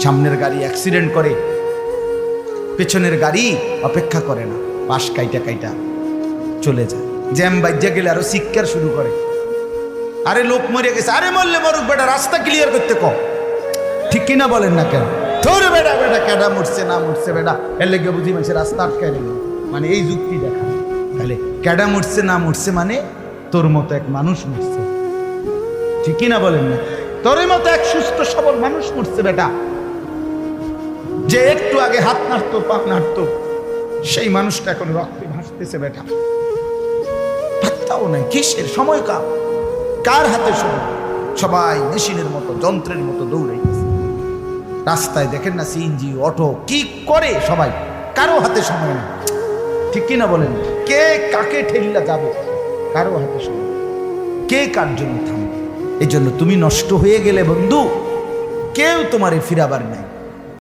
সামনের গাড়ি অ্যাক্সিডেন্ট করে, পেছনের গাড়ি অপেক্ষা করে না, পাশ কাইটা কাইটা চলে যায়। জ্যাম বাজ্যা গেলে আরো চিৎকার শুরু করে, আরে লোক মরে গেছে, আরে মরলে মরুক বেটা, রাস্তা ক্লিয়ার করতে কম। ঠিক কিনা বলেন না কেন? ধরে বেটা বেটা কেডা মরছে না মরছে বেটা, এর লেগে বুঝি মানুষের রাস্তা আটকায় রেখে, মানে এই যুক্তি দেখা। তাহলে কেডা মরছে না মরছে মানে তোর মতো এক মানুষ মরছে। ঠিক কিনা বলেন না? তোর মতো এক সুস্থ সবল মানুষ মরছে বেটা, যে একটু আগে হাত নাড়তো পা নাড়তো, সেই মানুষটা এখন রক্তে ভাসতেছে বেটা। পাত্তাও নাই, কিসের সময় কার হাতে সময়? সবাই মেশিনের মতো যন্ত্রের মতো দৌড়াইতেছে। রাস্তায় দেখেন না সিএনজি অটো কি করে সবাই, কারো হাতে সময় নেই। ঠিক কিনা বলেন? কে কাকে ঠেলিলা যাবে, কারো হাতে সময়, কে কার জন্য থামবে। এই জন্য তুমি নষ্ট হয়ে গেলে বন্ধু, কেউ তোমারে ফিরাবার নাই।